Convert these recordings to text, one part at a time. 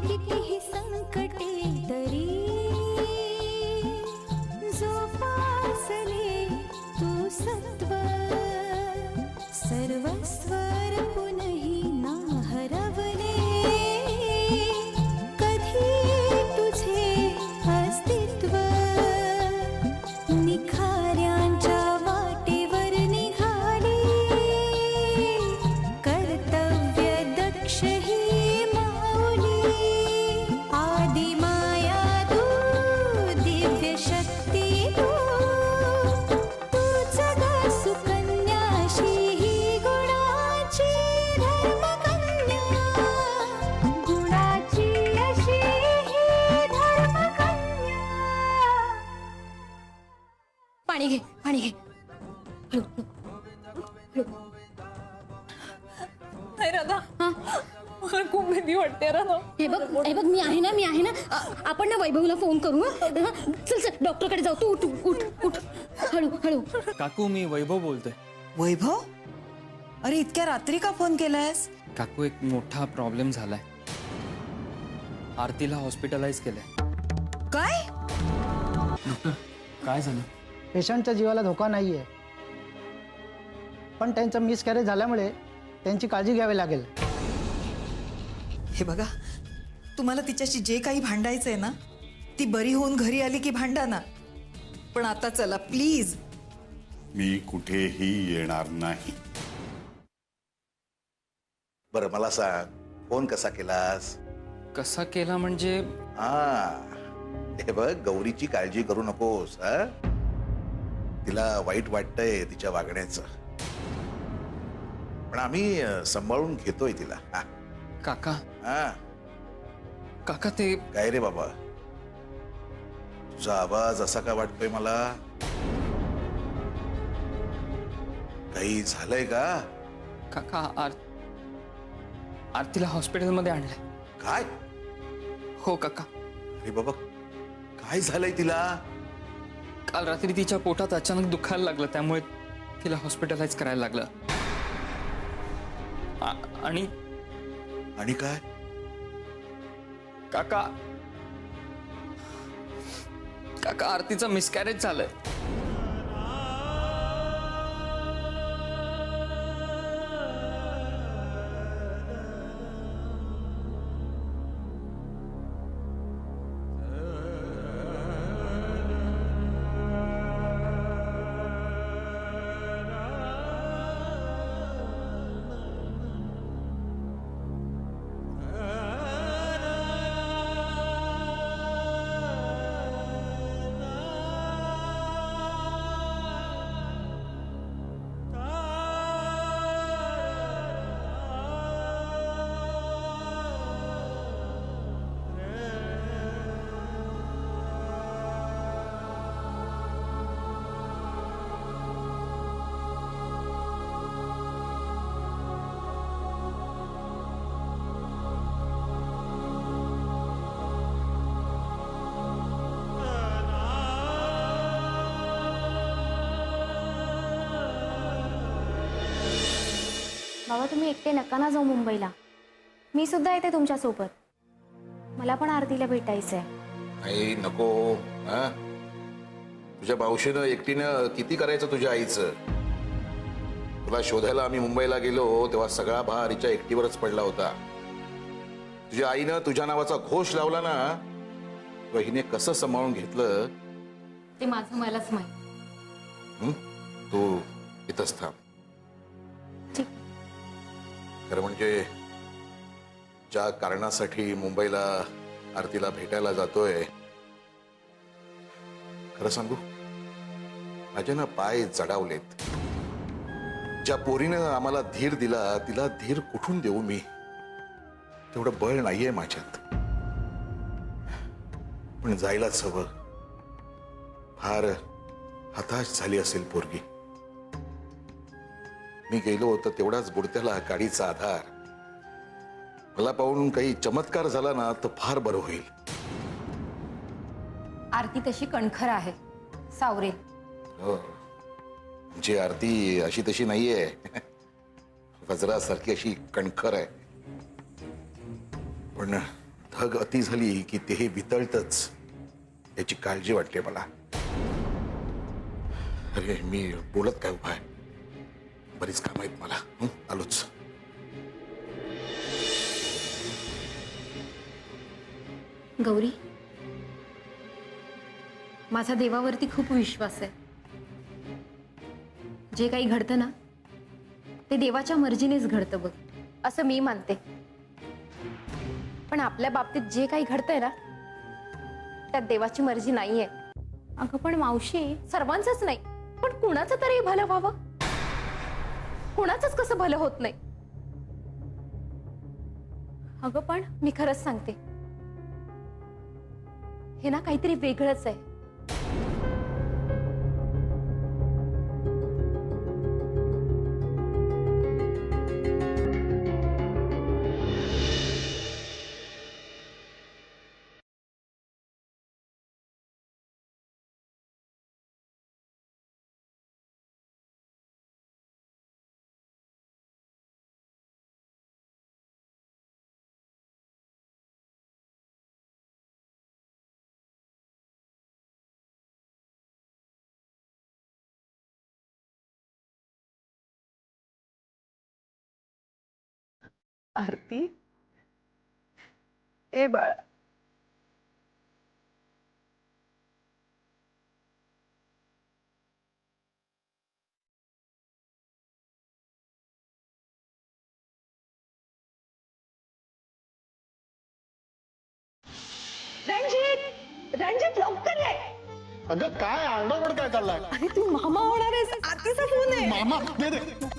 कितीही संकटे तरी जोपासले तू सत्व सर्वस्व पुनही ना हरवले कधी तुझे अस्तित्व निखाऱ्यांच्या वाटेवर निघाली कर्तव्य दक्ष ही माऊली आदि माया तू दिव्य शक्ती तू तूच ग सुकन्याशी ही गुणाची धर्मकन्या गुणाची अशी ही धर्मकन्या। पाणी घे पाणी घे हळू, हळू, हळू. नाही राधा, मला खूप भीती वाटते राधा. हे बघ मी आहे ना आपण ना वैभवला फोन करू हं? चल चल डॉक्टरकडे जाऊ तू उठ उठ उठ हळू हळू. काकू मी वैभव बोलतोय. वैभव, अरे इतक्या रात्री का फोन केलायस? काकू एक मोठा प्रॉब्लेम झालाय. आरतीला हॉस्पिटलाइज केलंय. काय? काय झालं? पेशंटच्या जीवाला धोका नाहीये, पण त्यांचं मिसकॅरेज झाल्यामुळे त्यांची काळजी घ्यावी लागेल. हे बघा, तुम्हाला तिच्याशी जे काही भांडायचंय ना, ती बरी होऊन घरी आली की भांडा ना, पण आता चला प्लीज. मी कुठेही येणार नाही. बरं मला सांग, फोन कसा केलास? कसा केला म्हणजे? हे बघ, गौरीची काळजी करू नकोस. तिला वाईट वाटतंय तिच्या वागण्याचं, पण आम्ही सांभाळून घेतोय तिला. काका हा काका ते काय रे बाबा, तुझा आवाज असा का वाटतोय मला? काही झालंय का? काका आरतीला हॉस्पिटलमध्ये आणलंय. काय? हो काका. अरे बाबा, काय झालंय तिला? काल रात्री तिच्या पोटात अचानक दुखायला लागलं, त्यामुळे तिला हॉस्पिटलाइज करायला लागलं. आणि आणि काय? काका काका आरतीचं मिसकॅरेज झालंय. बाबा तुम्ही एकटे नका ना जाऊ मुंबईला, मी सुद्धा येते तुमच्या सोबत. मला पण आरतीला भेटायचंय. आई नको. तुझ्या मावशीनं एकटीनं किती करायचं तुझ्या आईचं? तुला शोधायला आम्ही मुंबईला गेलो तेव्हा सगळा भार हिच्या एकटीवरच पडला होता. तुझ्या आईनं तुझ्या नावाचा घोष लावला ना, तेव्हा हिने कसं सांभाळून घेतलं ते माझं मलाच माहित. तू इथंच थांब. ठीक. खरं म्हणजे ज्या कारणासाठी मुंबईला आरतीला भेटायला जातोय, खरं सांगू, माझे ना पाय जडावलेत. ज्या पोरीनं आम्हाला धीर दिला तिला धीर कुठून देऊ मी? तेवढं बळ नाहीये माझ्यात. पण जायलाच हवं. फार हताश झाली असेल पोरगी. मी गेलो तर तेवढाच बुडत्याला गाडीचा आधार. मला पाहून काही चमत्कार झाला ना तर फार बरं होईल. आरती तशी कणखर आहे, सावरे. हो, जी आरती अशी तशी नाहीये, वज्रासारखी अशी कणखर आहे. पण धग अति झाली की तेही वितळतच याची काळजी वाटते मला. अरे मी बोलत काय उभा आहे, बरीच काम आहेत मला. आलोच. गौरी, माझा देवावरती खूप विश्वास आहे. जे काही घडतं ना ते देवाच्या मर्जीनेच घडतं बघ. असं मी मानते, पण आपल्या बाबतीत जे काही घडतंय ना त्यात देवाची मर्जी नाहीये. अगं पण मावशी, सर्वांचंच नाही पण कुणाचं तरी भलं व्हावं. कुणाचंच कसं भलं होत नाही. अगं पण मी खरंच सांगते, हे ना काहीतरी वेगळंच आहे. आरती, ए बाळा, रणजित लवकर ये. अगं काय आरडाओरड काय चाललाय? अरे तू मामा होणार आहेस, आरतीचा फोन आहे. मामा दे दे.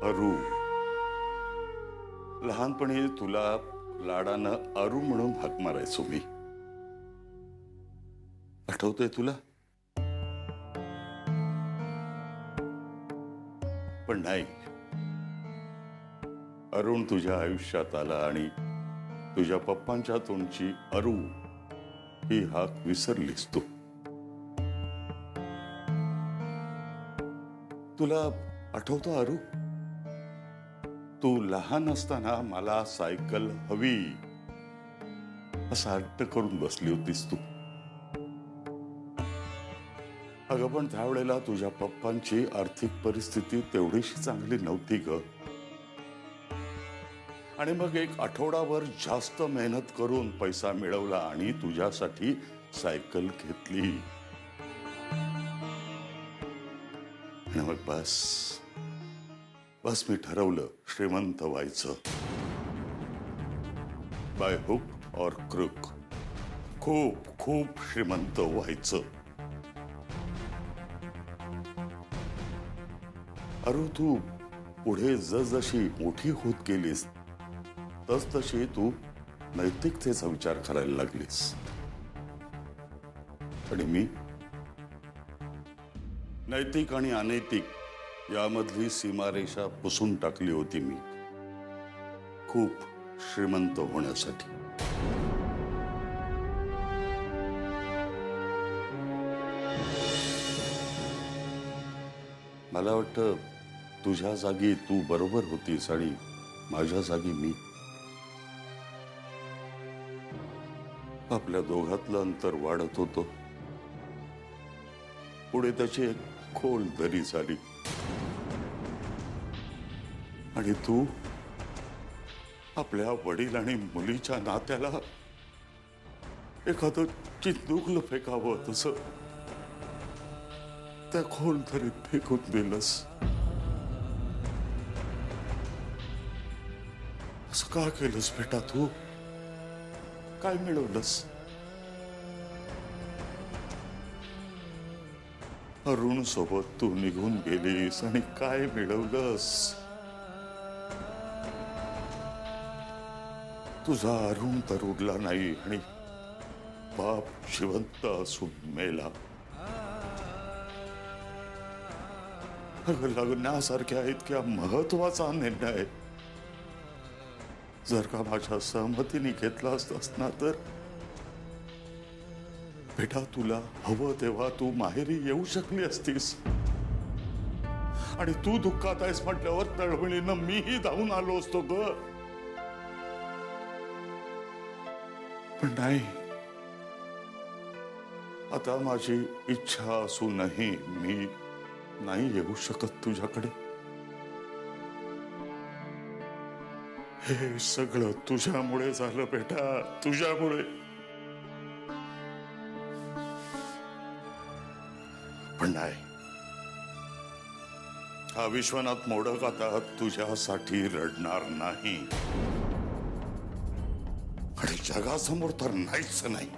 अरू. लहानपणी तुला लाडानं अरू म्हणून हाक मारायचो मी. आठवतंय तुला? पण नाही, अरुण तुझ्या आयुष्यात आला आणि तुझ्या पप्पांच्या तोंडची अरू ही हाक विसरलीस तू. तुला आठवतं अरू, तू लहान असताना मला सायकल हवी असा हट्ट करून बसली होतीस तू. अगं पण त्यावेळेला तुझ्या पप्पांची आर्थिक परिस्थिती तेवढीशी चांगली नव्हती ग. आणि मग एक आठवडाभर जास्त मेहनत करून पैसा मिळवला आणि तुझ्यासाठी सायकल घेतली. आणि मग बस मी ठरवलं श्रीमंत व्हायचं. बाय हुक और क्रुक, खूप खूप श्रीमंत व्हायचं. अरू, तू पुढे जसजशी मोठी होत गेलीस तसतशी तू नैतिकतेचा विचार करायला लागलीस. आणि मी नैतिक आणि अनैतिक यामधली सीमारेषा पुसून टाकली होती मी, खूप श्रीमंत होण्यासाठी. मला वाटतं तुझ्या जागी तू बरोबर होतीस आणि माझ्या जागी मी. आपल्या दोघातलं अंतर वाढत होतं. पुढे त्याची एक खोल दरी झाली आणि तू आपल्या वडील आणि मुलीच्या नात्याला एखादं चिंदुकलं फेकावं तसं त्या खोल दरीत फेकून दिलंस. असं का केलंस बेटा तू? काय मिळवलंस? अरुण सोबत तू निघून गेलीस आणि काय मिळवलंस? तुझा अरुण तर उरला नाही आणि बाप जिवंत असून मेला. लग्नासारख्या इतक्या महत्वाचा निर्णय जर का माझ्या सहमतीने घेतला असतास ना तर बेटा तुला हवं तेव्हा तू माहेरी येऊ शकली असतीस. आणि तू दुःखात आहेस म्हटल्यावर तळमळीनं मीही धावून आलो असतो ग. पण नाही, आता माझी इच्छा असूनही मी नाही येऊ शकत तुझ्याकडे. हे सगळं तुझ्यामुळे झालं बेटा, तुझ्यामुळे. पण नाही, हा विश्वनाथ मोडक आता तुझ्यासाठी रडणार नाही आणि जगासमोर तर नाहीच नाही.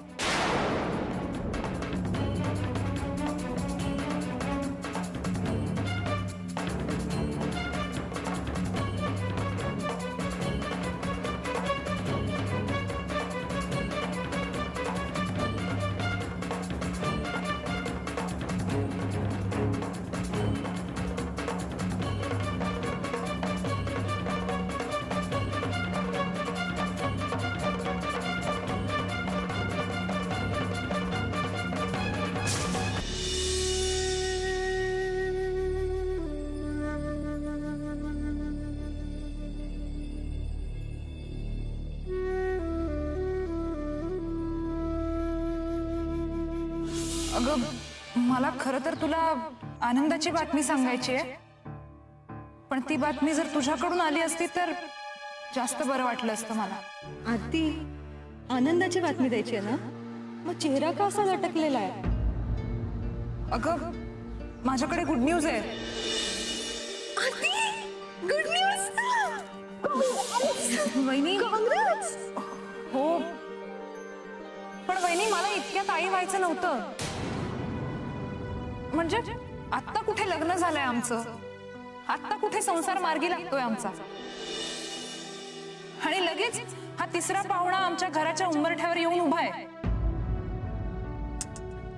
अगं मला खरं तर तुला आनंदाची बातमी सांगायची आहे, पण ती बातमी जर तुझ्याकडून आली असती तर जास्त बरं वाटलं असतं मला. आरती, आनंदाची बातमी द्यायची आहे ना? मग चेहरा का असा लटकलेला आहे? अगं माझ्याकडे गुड न्यूज आहे. Good news. वहिनी. हो, पण वहिनी मला इतक्यात आई व्हायचं नव्हतं. म्हणजे आत्ता कुठे लग्न झालंय आमचं आत्ता कुठे संसार मार्गी लागतोय आमचा, आणि लगेच हा तिसरा पाहुणा आमच्या घराच्या उंबरठ्यावर येऊन उभा आहे.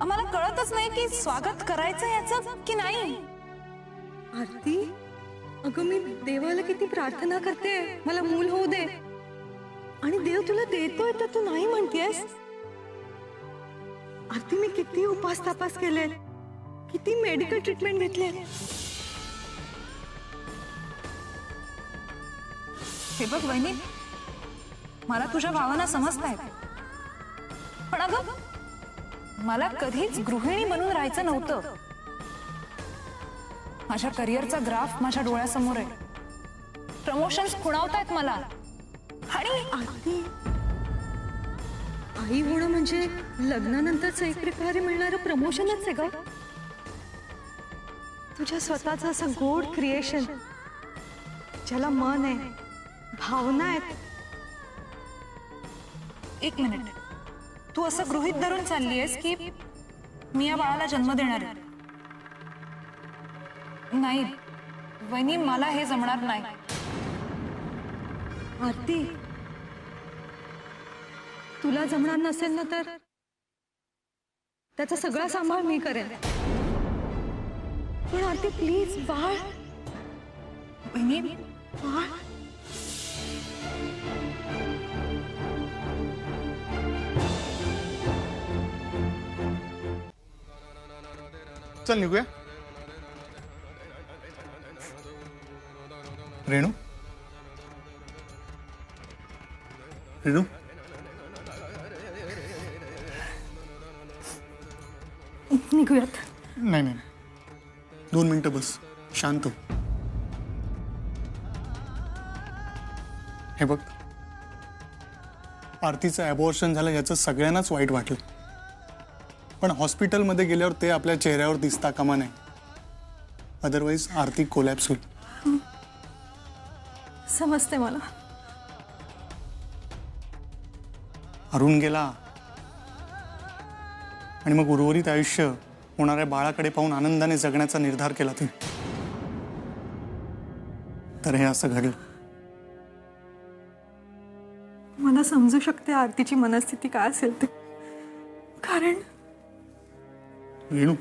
आम्हाला कळतच नाही की स्वागत करायचं याचं की नाही. आरती, अगं मी देवाला किती प्रार्थना करते मला मूल होऊ दे, आणि देव तुला देतोय तर तू नाही म्हणतेस. आरती, मी किती उपास तापास केले, किती मेडिकल ट्रीटमेंट घेतले. हे बघ वहिनी, मला तुझ्या भावना समजतायत, पण अगं मला कधीच गृहिणी बनून राहायचं नव्हतं. माझ्या करिअरचा ग्राफ माझ्या डोळ्यासमोर आहे. प्रमोशन्स खुणावतायत मला, आणि आरती, आई होणं म्हणजे लग्नानंतरच एक प्रकारे मिळणारं प्रमोशनच आहे ग. तुझ्या स्वतःचं असं गोड क्रिएशन, ज्याला मन आहे, भावना आहेत. एक मिनिट, तू असं गृहीत धरून चाललीयस की मी या बाळाला जन्म देणार आहे? नाही वहिनी, मला हे जमणार नाही. आरती, तुला जमणार नसेल ना तर त्याचा सगळा सांभाळ मी करेन. पण आरती प्लीज, बाळ वहिनी, बाळ. चल निघूया. रेणू, रेणू, निघूयात. नाही नाही, 2 मिनिटं बस, शांत हो. हे बघ, आरतीचं ॲबॉर्शन झालं याचं सगळ्यांनाच वाईट वाटलं, पण हॉस्पिटलमध्ये गेल्यावर ते आपल्या चेहऱ्यावर दिसता कामा नाही. अदरवाईज आरती कोलॅप्स होईल. समजते मला. अरुण गेला आणि मग उर्वरित आयुष्य होणाऱ्या बाळाकडे पाहून आनंदाने जगण्याचा निर्धार केला ते. तर हे असं घडलं. मला समजू शकते आरतीची मनस्थिती काय असेल ते, कारण रेणू,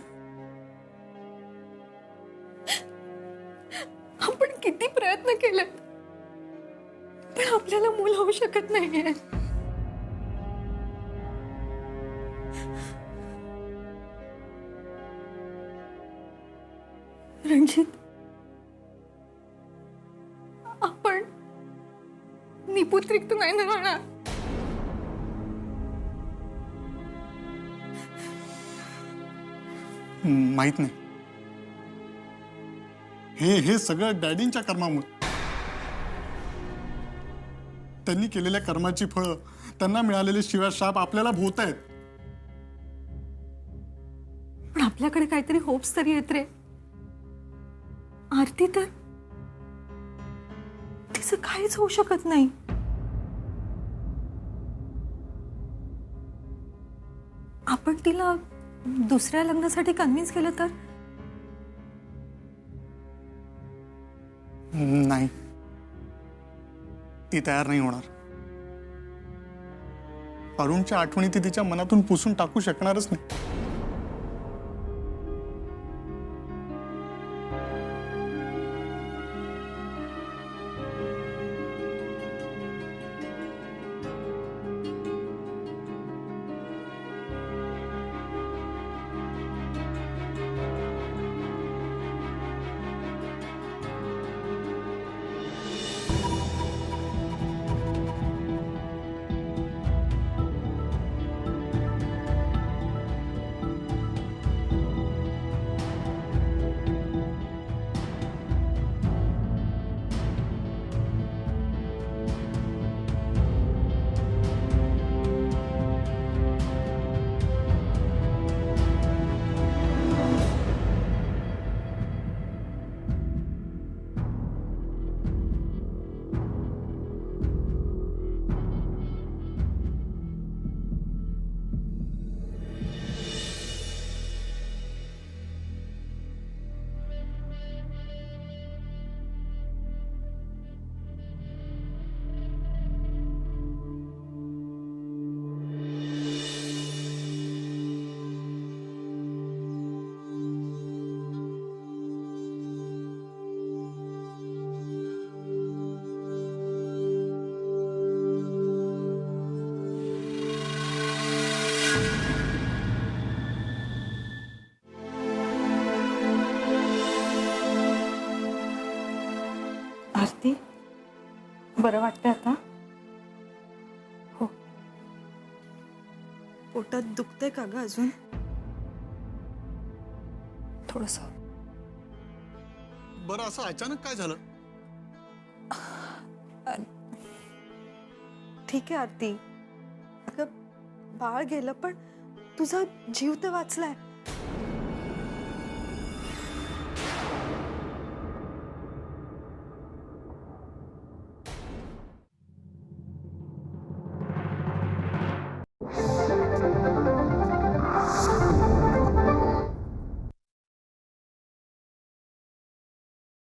आपण किती प्रयत्न केले पण आपल्याला मूल होऊ शकत नाहीये. रणजित, आपण निपुत्रिक नाही ना राहणार. माहित नाही. हे सगळं डॅडींच्या कर्मामुळे. त्यांनी केलेल्या कर्माची फळं, त्यांना मिळालेले शिव्या-शाप आपल्याला भोवत आहेत. पण आपल्याकडे काहीतरी होप्स तरी येत रे. आरती तर तिचं काहीच होऊ शकत नाही. आपण तिला दुसऱ्या लग्नासाठी कन्व्हिन्स केलं तर? नाही, ती तयार नाही होणार. अरुणच्या आठवणी ती तिच्या मनातून पुसून टाकू शकणारच नाही. आरती बरं वाटतंय आता? हो. पोटात दुखतंय का ग अजून? थोडस. बरं असं अचानक काय झालं? ठीक आहे आरती, अगं बाळ गेलं पण तुझा जीव तर वाचलाय.